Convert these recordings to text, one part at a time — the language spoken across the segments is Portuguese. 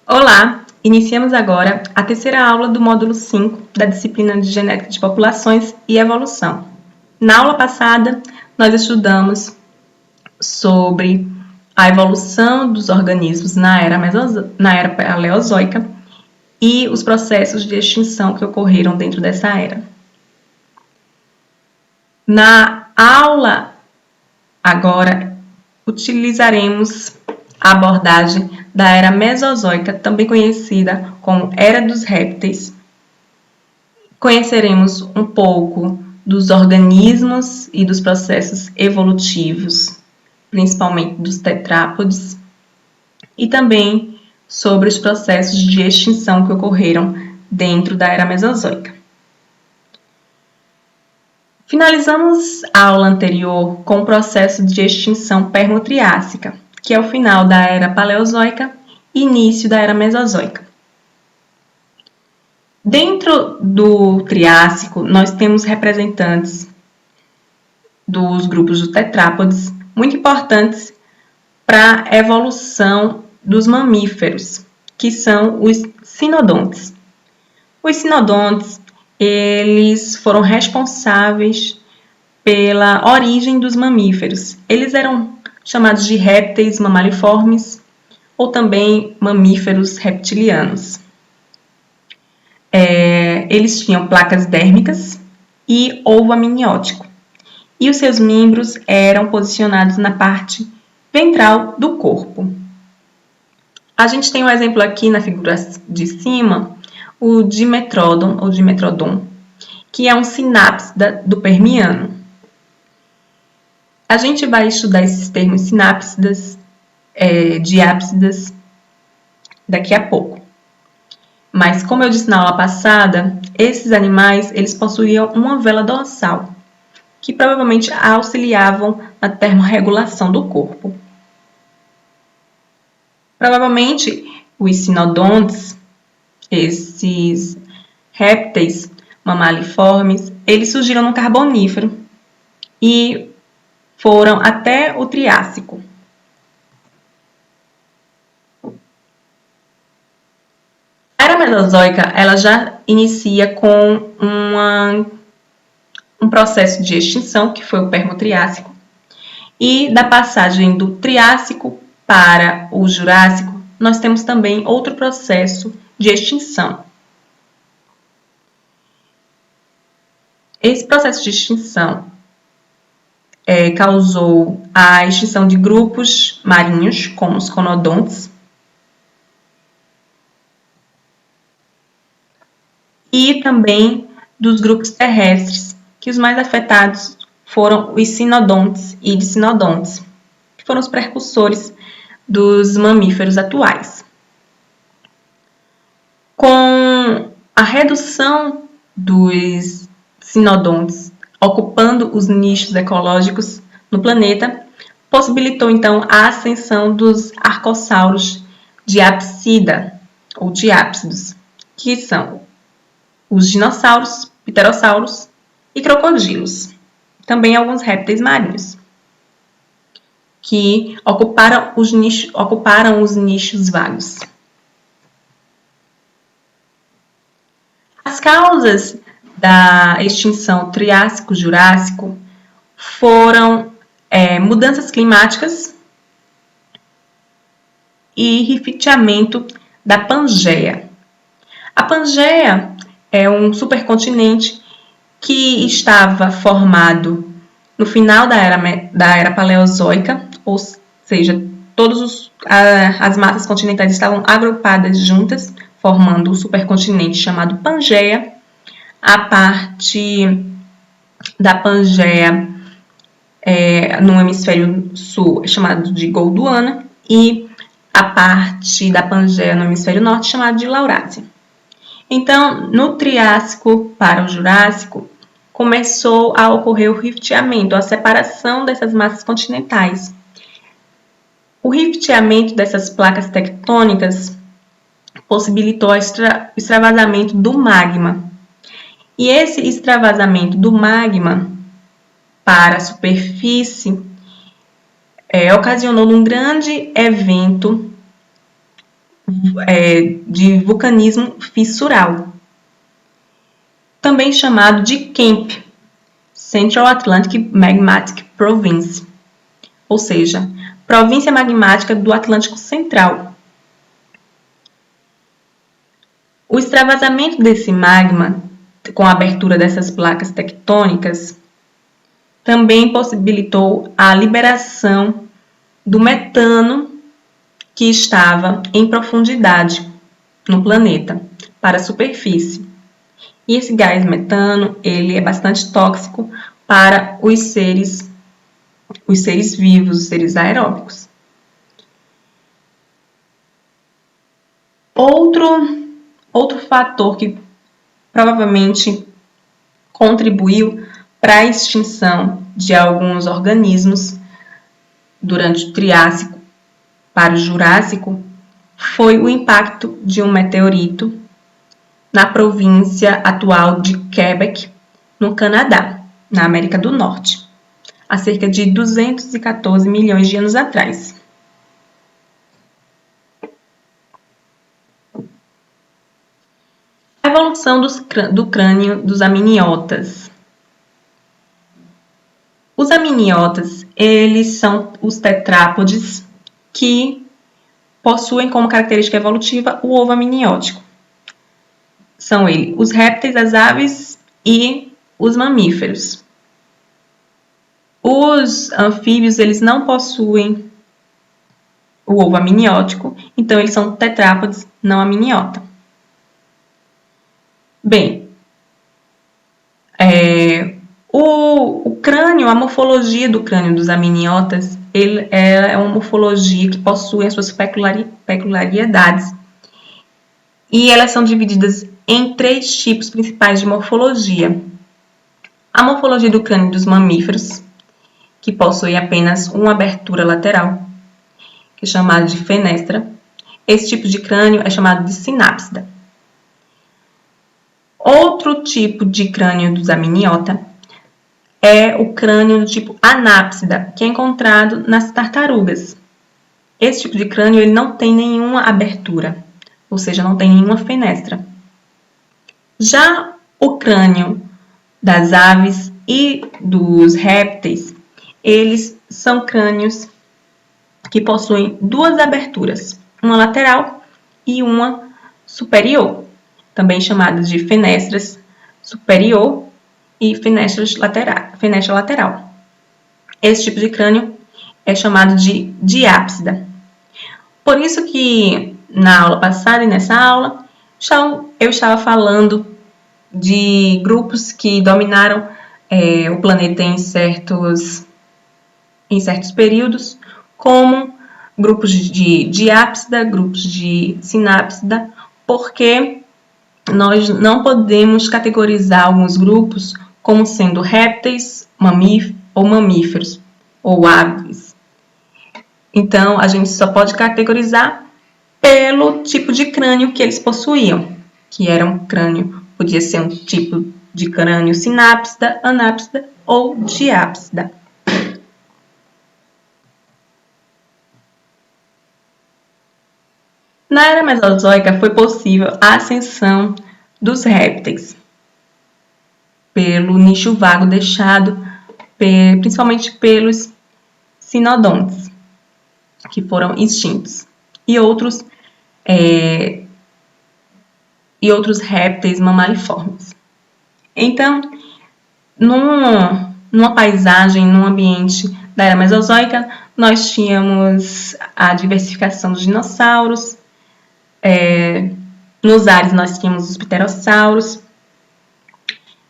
Olá! Iniciamos agora a terceira aula do módulo 5 da disciplina de Genética de Populações e Evolução. Na aula passada, nós estudamos sobre a evolução dos organismos na era Paleozoica e os processos de extinção que ocorreram dentro dessa era. Na aula agora, utilizaremos a abordagem da Era Mesozoica, também conhecida como Era dos Répteis. Conheceremos um pouco dos organismos e dos processos evolutivos, principalmente dos tetrápodes, e também sobre os processos de extinção que ocorreram dentro da Era Mesozoica. Finalizamos a aula anterior com o processo de extinção permo-triássica, que é o final da Era Paleozoica e início da Era Mesozoica. Dentro do Triássico, nós temos representantes dos grupos de tetrápodes, muito importantes para a evolução dos mamíferos, que são os sinodontes. Os sinodontes, eles foram responsáveis pela origem dos mamíferos. Eles eram chamados de répteis mamaliformes ou também mamíferos reptilianos. Eles tinham placas dérmicas e ovo amniótico, e os seus membros eram posicionados na parte ventral do corpo. A gente tem um exemplo aqui na figura de cima, o Dimetrodon ou Dimetrodon, que é um sinápsida do Permiano. A gente vai estudar esses termos sinápsidas, diápsidas, daqui a pouco. Mas, como eu disse na aula passada, esses animais eles possuíam uma vela dorsal, que provavelmente auxiliavam na termorregulação do corpo. Provavelmente, os sinodontes, esses répteis mamaliformes, eles surgiram no Carbonífero e foram até o Triássico. A Era Mesozoica ela já inicia com um processo de extinção, que foi o Permo-Triássico, e da passagem do Triássico para o Jurássico, nós temos também outro processo de extinção. Esse processo de extinção causou a extinção de grupos marinhos, como os conodontes, e também dos grupos terrestres, que os mais afetados foram os sinodontes e dissinodontes, que foram os precursores dos mamíferos atuais. Com a redução dos sinodontes ocupando os nichos ecológicos no planeta, possibilitou então a ascensão dos arcossauros diapsida ou diápsidos, que são os dinossauros, pterossauros e crocodilos. Também alguns répteis marinhos, que ocuparam os nichos vagos. As causas da extinção Triássico-Jurássico foram mudanças climáticas e rifteamento da Pangeia. A Pangeia é um supercontinente que estava formado no final da Era Paleozoica, ou seja, todas as massas continentais estavam agrupadas juntas, formando um supercontinente chamado Pangeia. A parte da Pangeia no hemisfério sul é chamada de Gondwana, e a parte da Pangeia no hemisfério norte é chamada de Laurásia. Então, no Triássico para o Jurássico, começou a ocorrer o rifteamento, a separação dessas massas continentais. O rifteamento dessas placas tectônicas possibilitou o extravasamento do magma. E esse extravasamento do magma para a superfície ocasionou um grande evento de vulcanismo fissural, também chamado de CAMP, Central Atlantic Magmatic Province, ou seja, província magmática do Atlântico Central. O extravasamento desse magma, com a abertura dessas placas tectônicas, também possibilitou a liberação do metano que estava em profundidade no planeta para a superfície. E esse gás metano, ele é bastante tóxico para os seres vivos, os seres aeróbicos. Outro fator que provavelmente contribuiu para a extinção de alguns organismos durante o Triássico para o Jurássico foi o impacto de um meteorito na província atual de Quebec, no Canadá, na América do Norte, há cerca de 214 milhões de anos atrás. A evolução do crânio dos aminiotas. Os aminiotas, eles são os tetrápodes que possuem como característica evolutiva o ovo amniótico. São eles os répteis, as aves e os mamíferos. Os anfíbios, eles não possuem o ovo amniótico, então eles são tetrápodes não amniota. Bem, o crânio, a morfologia do crânio dos aminiotas, ele é uma morfologia que possui as suas peculiaridades. E elas são divididas em 3 tipos principais de morfologia. A morfologia do crânio dos mamíferos, que possui apenas uma abertura lateral, que é chamada de fenestra. Esse tipo de crânio é chamado de sinápsida. Outro tipo de crânio dos amniota é o crânio do tipo anápsida, que é encontrado nas tartarugas. Esse tipo de crânio ele não tem nenhuma abertura, ou seja, não tem nenhuma fenestra. Já o crânio das aves e dos répteis, eles são crânios que possuem 2 aberturas, uma lateral e uma superior, também chamadas de fenestras superior e fenestra lateral. Esse tipo de crânio é chamado de diápsida. Por isso que na aula passada e nessa aula eu estava falando de grupos que dominaram o planeta em certos períodos, como grupos de diápsida, grupos de sinápsida, porque nós não podemos categorizar alguns grupos como sendo répteis, mamíferos ou aves. Então, a gente só pode categorizar pelo tipo de crânio que eles possuíam, que era um crânio, podia ser um tipo de crânio sinápsida, anápsida ou diápsida. Na era Mesozoica foi possível a ascensão dos répteis pelo nicho vago deixado principalmente pelos sinodontes, que foram extintos, e outros répteis mamaliformes. Então, numa paisagem, num ambiente da era Mesozoica, nós tínhamos a diversificação dos dinossauros. Nos ares nós tínhamos os pterossauros,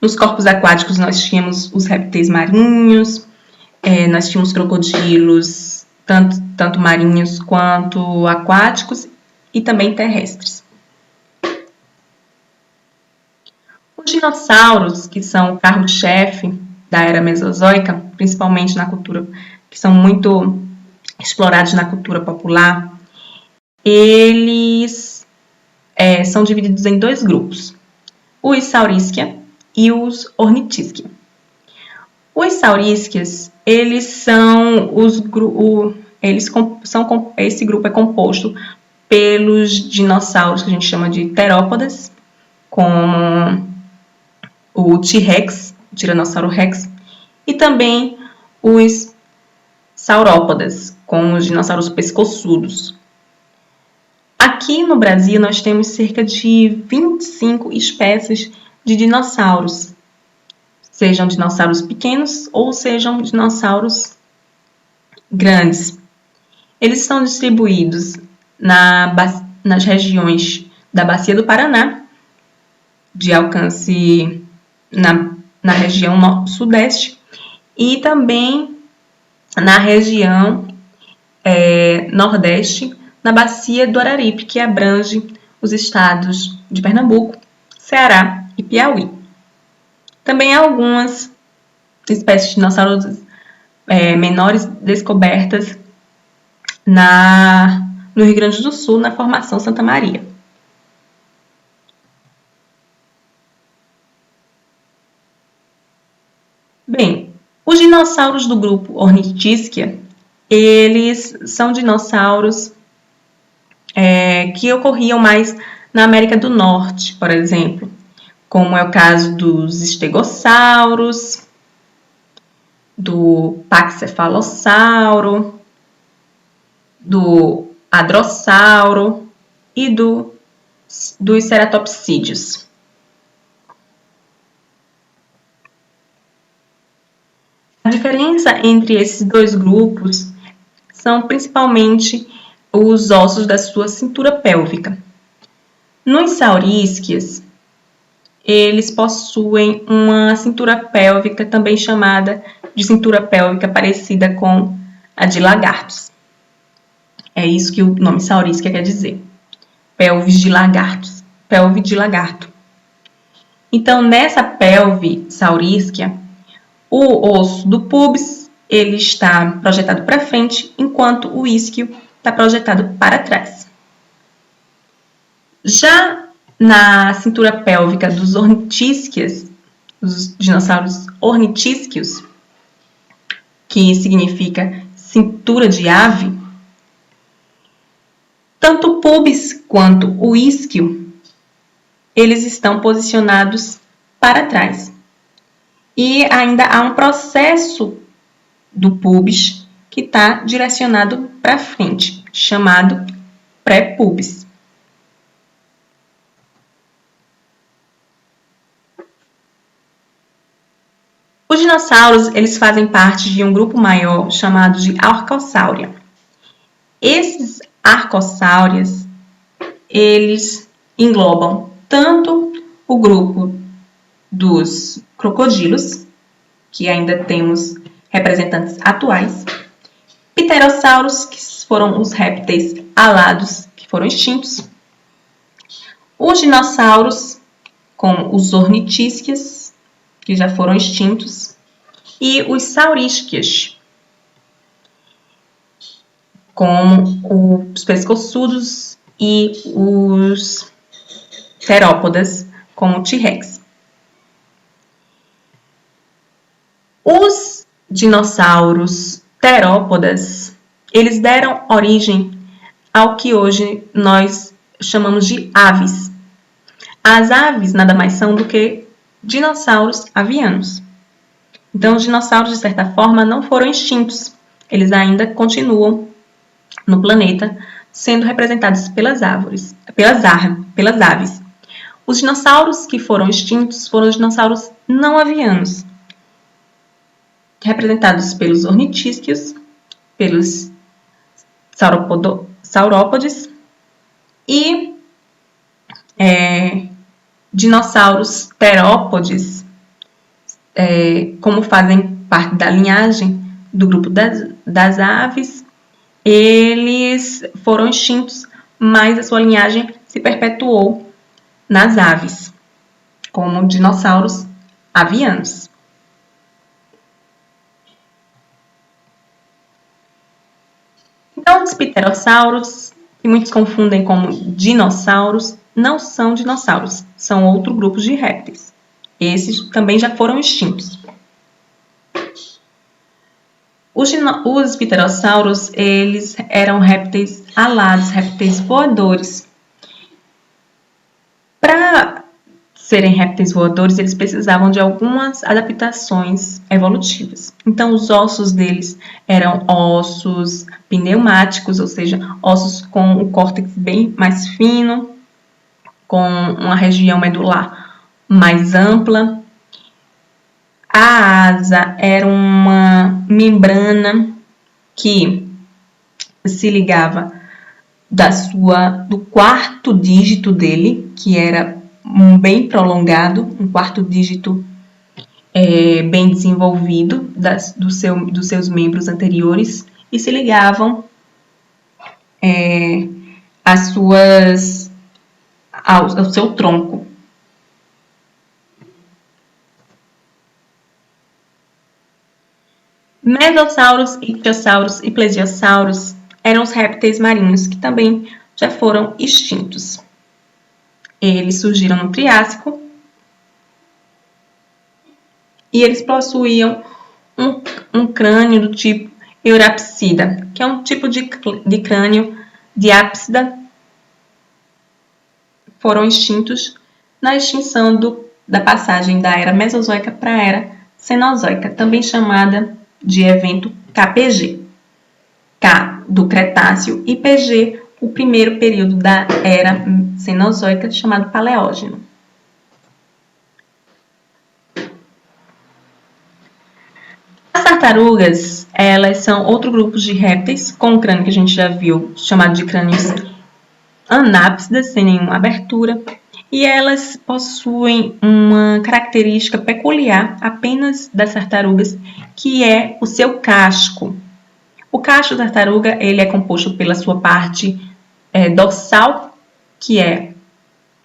nos corpos aquáticos nós tínhamos os répteis marinhos, nós tínhamos crocodilos, tanto marinhos quanto aquáticos e também terrestres. Os dinossauros, que são o carro-chefe da era Mesozoica, principalmente na cultura, que são muito explorados na cultura popular, eles são divididos em 2 grupos, os Saurisquia e os Ornitisquia. Os Saurisquias, esse grupo é composto pelos dinossauros que a gente chama de terópodas, como o T-Rex, o Tiranossauro Rex, e também os saurópodas, como os dinossauros pescoçudos. Aqui no Brasil, nós temos cerca de 25 espécies de dinossauros, sejam dinossauros pequenos ou sejam dinossauros grandes. Eles estão distribuídos nas regiões da Bacia do Paraná, de alcance na região sudeste, e também na região nordeste, na Bacia do Araripe, que abrange os estados de Pernambuco, Ceará e Piauí. Também há algumas espécies de dinossauros menores descobertas no Rio Grande do Sul, na Formação Santa Maria. Bem, os dinossauros do grupo Ornithischia, eles são dinossauros que ocorriam mais na América do Norte, por exemplo, como é o caso dos estegossauros, do paxefalossauro, do hadrossauro e dos ceratopsídeos. A diferença entre esses dois grupos são principalmente os ossos da sua cintura pélvica. Nos saurísquias, eles possuem uma cintura pélvica também chamada de cintura pélvica parecida com a de lagartos. É isso que o nome saurísquia quer dizer. Pelvis de lagartos. Pelve de lagarto. Então, nessa pelve saurísquia, o osso do pubis ele está projetado para frente, enquanto o isquio está projetado para trás. Já na cintura pélvica dos ornitisquias, os dinossauros ornitísquios, que significa cintura de ave, tanto o pubis quanto o isquio, eles estão posicionados para trás. E ainda há um processo do pubis que está direcionado para frente, chamado pré-pubis. Os dinossauros, eles fazem parte de um grupo maior chamado de Archosaura. Esses Archosaurias, eles englobam tanto o grupo dos crocodilos, que ainda temos representantes atuais, pterossauros, que foram os répteis alados que foram extintos, os dinossauros, como os ornitisquias, que já foram extintos, e os saurísquias, como os pescoçudos e os terópodas, como o T-Rex. Os dinossauros terópodas, eles deram origem ao que hoje nós chamamos de aves. As aves nada mais são do que dinossauros avianos. Então, os dinossauros, de certa forma, não foram extintos. Eles ainda continuam no planeta, sendo representados pelas aves. Os dinossauros que foram extintos foram os dinossauros não avianos, representados pelos ornitísquios, pelos saurópodes e dinossauros terópodes, como fazem parte da linhagem do grupo das aves, eles foram extintos, mas a sua linhagem se perpetuou nas aves, como dinossauros avianos. Então, os pterossauros, que muitos confundem como dinossauros, não são dinossauros, são outro grupo de répteis. Esses também já foram extintos. Os pterossauros, eles eram répteis alados, répteis voadores. Para serem répteis voadores, eles precisavam de algumas adaptações evolutivas. Então, os ossos deles eram ossos pneumáticos, ou seja, ossos com o córtex bem mais fino, com uma região medular mais ampla. A asa era uma membrana que se ligava do quarto dígito dele, que era bem prolongado, um quarto dígito bem desenvolvido dos seus membros anteriores, e se ligavam ao seu tronco. Mesossauros, ictiossauros e plesiosauros eram os répteis marinhos que também já foram extintos. Eles surgiram no Triássico e eles possuíam um crânio do tipo Eurapsida, que é um tipo de crânio de ápsida. Foram extintos na extinção da passagem da Era Mesozoica para a Era Cenozoica, também chamada de evento KPG. K do Cretáceo e PG, o primeiro período da Era Cenozoica, chamado Paleógeno. As tartarugas, elas são outro grupo de répteis com um crânio que a gente já viu, chamado de crânios anápsidas, sem nenhuma abertura, e elas possuem uma característica peculiar apenas das tartarugas, que é o seu casco. O casco da tartaruga, ele é composto pela sua parte dorsal, que é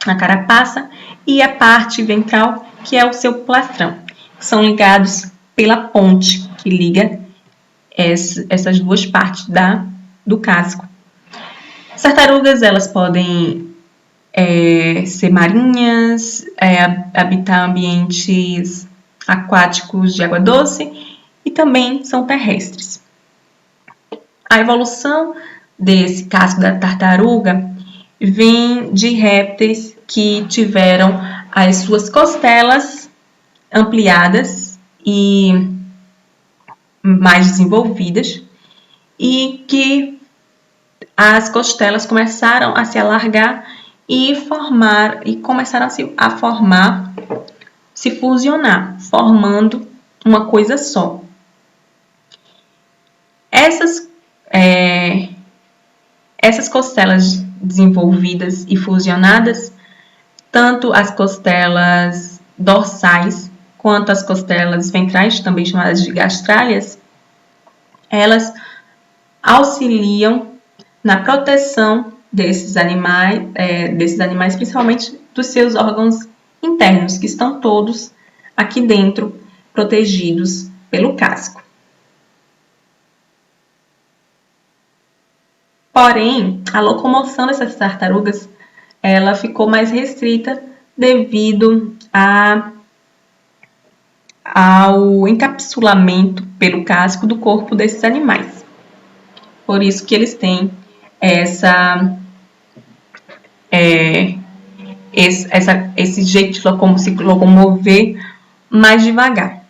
a carapaça, e a parte ventral, que é o seu plastrão, que são ligados pela ponte que liga essas duas partes do casco. As tartarugas, elas podem ser marinhas, habitar ambientes aquáticos de água doce e também são terrestres. A evolução desse casco da tartaruga vem de répteis que tiveram as suas costelas ampliadas e mais desenvolvidas e que as costelas começaram a se alargar e começaram a formar, se fusionar, formando uma coisa só. Essas costelas desenvolvidas e fusionadas, tanto as costelas dorsais quanto as costelas ventrais, também chamadas de gastralhas, elas auxiliam na proteção desses animais, principalmente dos seus órgãos internos, que estão todos aqui dentro, protegidos pelo casco. Porém, a locomoção dessas tartarugas, ela ficou mais restrita devido ao encapsulamento pelo casco do corpo desses animais. Por isso que eles têm esse jeito de se locomover mais devagar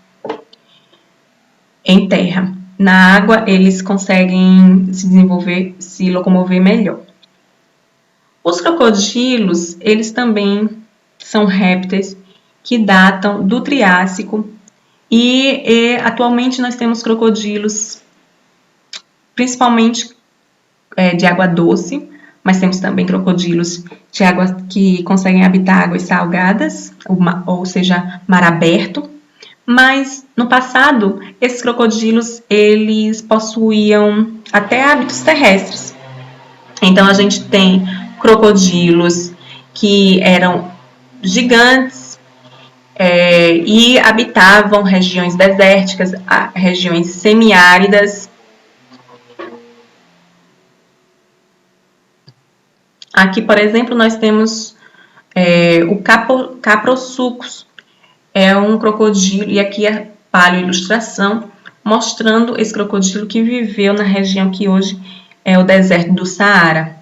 em terra. Na água, eles conseguem se locomover melhor. Os crocodilos, eles também são répteis que datam do Triássico e atualmente nós temos crocodilos principalmente de água doce, mas temos também crocodilos de água que conseguem habitar águas salgadas, ou seja, mar aberto. Mas no passado, esses crocodilos eles possuíam até hábitos terrestres. Então a gente tem crocodilos que eram gigantes e habitavam regiões desérticas, regiões semiáridas. Aqui, por exemplo, nós temos o Caprosuchus, é um crocodilo, e aqui é paleoilustração, mostrando esse crocodilo que viveu na região que hoje é o deserto do Saara.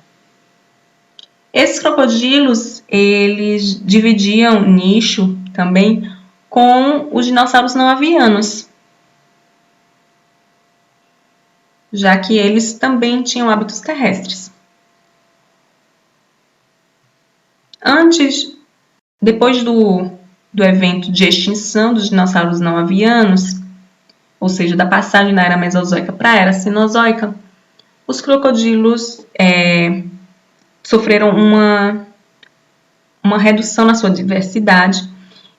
Esses crocodilos, eles dividiam nicho também com os dinossauros não avianos, já que eles também tinham hábitos terrestres. Depois do evento de extinção dos dinossauros não avianos, ou seja, da passagem da era Mesozoica para a era Cenozoica, os crocodilos sofreram uma redução na sua diversidade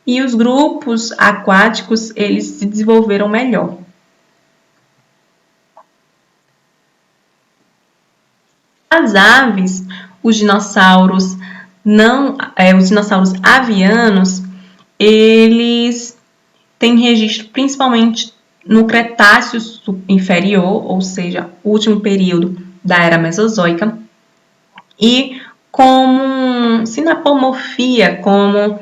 e os grupos aquáticos eles se desenvolveram melhor. As aves, os dinossauros avianos, eles têm registro principalmente no Cretáceo inferior, ou seja, o último período da era Mesozoica, e como sinapomorfia, como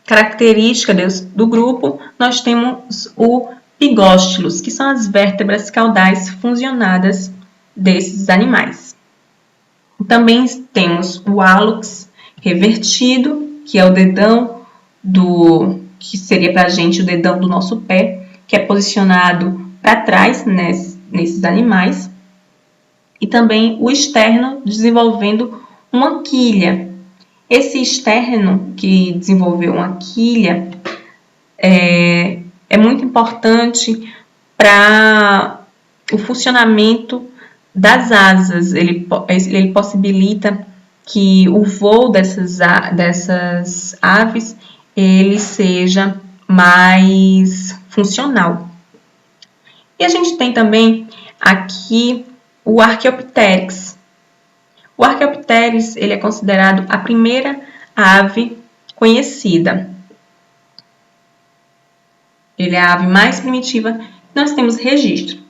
característica do grupo, nós temos o pigóstilos, que são as vértebras caudais fusionadas desses animais. Também temos o hálux revertido, que é o dedão que seria para a gente o dedão do nosso pé, que é posicionado para trás nesses animais. E também o externo desenvolvendo uma quilha. Esse externo que desenvolveu uma quilha é muito importante para o funcionamento das asas. Ele possibilita que o voo dessas aves ele seja mais funcional. E a gente tem também aqui o Archaeopteryx. O Archaeopteryx ele é considerado a primeira ave conhecida. Ele é a ave mais primitiva que nós temos registro.